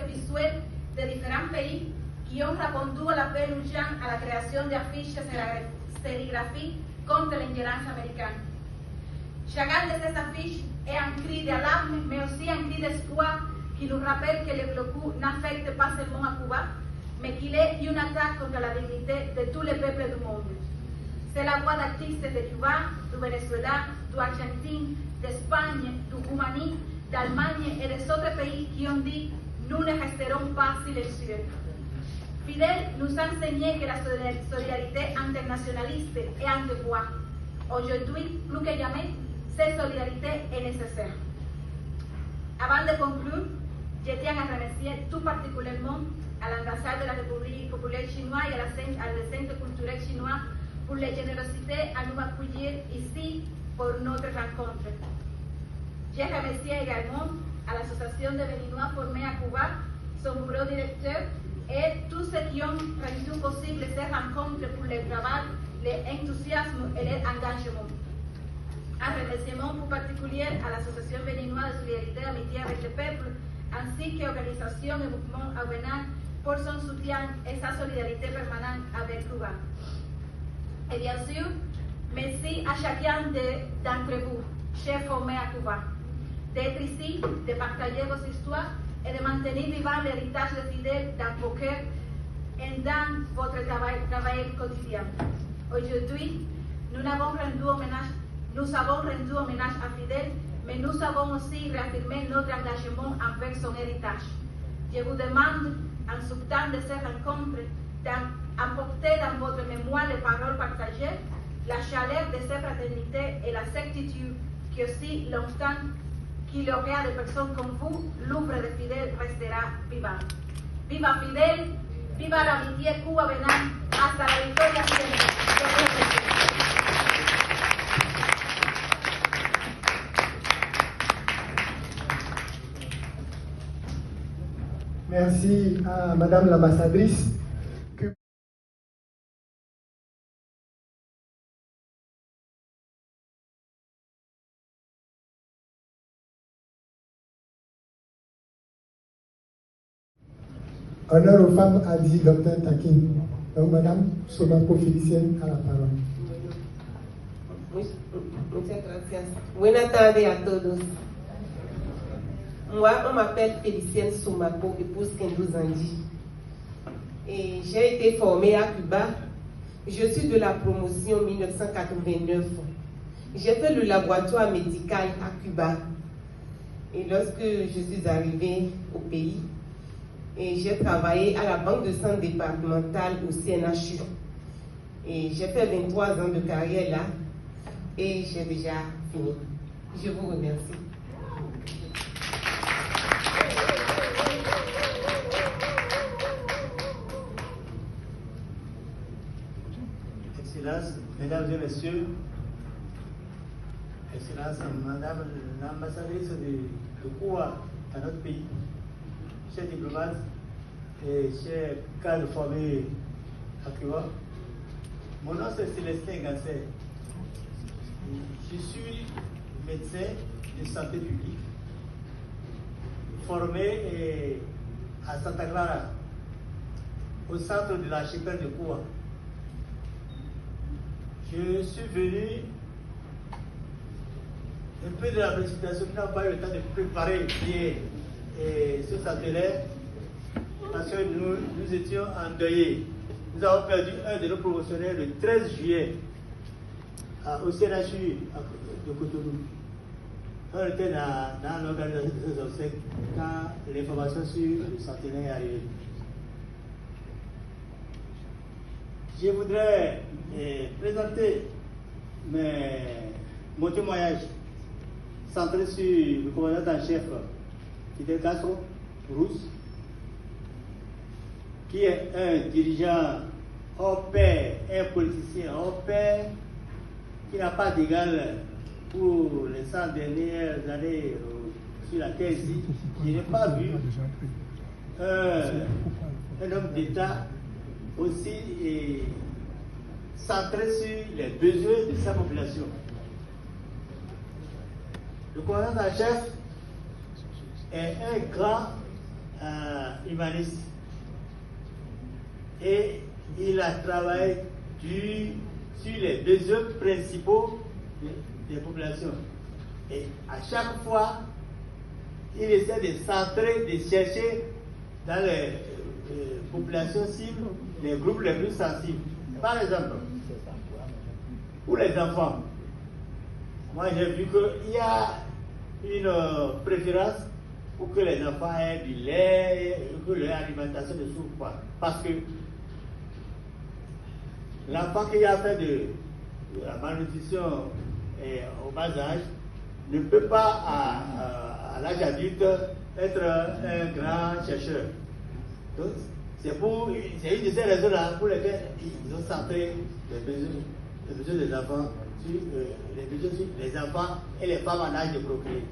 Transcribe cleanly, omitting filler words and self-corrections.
visuels de différents pays qui ont répondu à l'appel urgent à la création d'affiches sérigraphiques contre l'ingérence américaine. Chacun de ces affiches est un cri d'alarme, mais aussi un cri d'espoir qui nous rappelle que le blocus n'affecte pas seulement à Cuba, mais qu'il est une attaque contre la dignité de tous les peuples du monde. C'est la voix d'artistes de Cuba, du Venezuela, d'Argentine, d'Espagne, du Roumanie, d'Allemagne et des autres pays qui ont dit « Nous ne resterons pas silencieux ». Fidel nous a enseigné que la solidarité internationaliste est un devoir. Aujourd'hui, plus que jamais, cette solidarité est nécessaire. Avant de conclure, je tiens à remercier tout particulièrement à l'ambassade de la République populaire chinoise et à le Centre culturel chinois pour la générosité à nous accueillir ici pour notre rencontre. Je remercie également à l'Association de Béninois formés à Cuba, son bureau directeur et tous ceux qui ont rendu possible ces rencontres pour le travail, l'enthousiasme et l'engagement. Un remerciement plus particulier à l'Association béninoise de solidarité et amitié avec le peuple, ainsi qu'organisations et mouvements avenants pour son soutien et sa solidarité permanente avec Cuba. Et bien sûr, merci à chacun d'entre vous, chers formés à Cuba, d'être ici, de partager vos histoires et de maintenir vivant l'héritage de Fidel dans vos cœurs et dans votre travail quotidien. Aujourd'hui, nous avons rendu hommage à Fidel, mais nous avons aussi réaffirmé notre engagement envers son héritage. Je vous demande, en ce temps de ces rencontres, d'emporter dans votre mémoire les paroles partagées, la chaleur de ces fraternités et la certitude qu'aussi longtemps qu'il y aura des personnes comme vous, l'œuvre de Fidel restera vivante. Viva Fidel, viva l'amitié Cuba-Bénin, hasta la victoria siempre. Merci à Madame l'ambassadrice. Honneur aux femmes, a dit Dr Takin. Donc, Madame Somako Félicienne a la parole. Muchas gracias. Buenas tardes a todos. Moi, on m'appelle Félicienne Somako, épouse Kendo Zandi. Et j'ai été formée à Cuba. Je suis de la promotion 1989. J'ai fait le laboratoire médical à Cuba. Et lorsque je suis arrivée au pays, et j'ai travaillé à la Banque de sang départementale au CNHU. Et j'ai fait 23 ans de carrière là. Et j'ai déjà fini. Je vous remercie. Excellences, Mesdames et Messieurs, Excellences, Madame l'ambassadrice de Cuba dans notre pays, chers diplomates et chers cadres formés à Cuba, mon nom c'est Célestin Gasset. Je suis médecin de santé publique, formé à Santa Clara, au centre de l'archipel de Cuba. Je suis venu un peu de la précipitation, qui n'a pas eu le temps de préparer bien ce centenaire, parce que nous étions endeuillés. Nous avons perdu un de nos promotionnaires le 13 juillet au CNHU de Cotonou. On était dans l'organisation de ces obsèques quand l'information sur le centenaire est arrivée. Je voudrais présenter mon témoignage centré sur le commandant en chef Fidel Castro, Rousse, qui est un dirigeant hors pair, un politicien hors pair, qui n'a pas d'égal pour les 100 dernières années sur la terre ici. Je n'ai pas vu un homme d'État aussi centré sur les besoins de sa population. Le commandant en chef est un grand humaniste. Et il a travaillé sur les besoins principaux des populations. Et à chaque fois, il essaie de centrer, de chercher dans les populations cibles, les groupes les plus sensibles. Par exemple, pour les enfants, moi j'ai vu qu'il y a une préférence pour que les enfants aient du lait, que leur alimentation ne souffre pas. Parce que l'enfant qui a fait de la malnutrition au bas âge ne peut pas, à l'âge adulte, être un grand chercheur. Donc, c'est une de ces raisons-là pour lesquelles ils ont centré les besoins des enfants sur les enfants et les femmes en âge de procréer.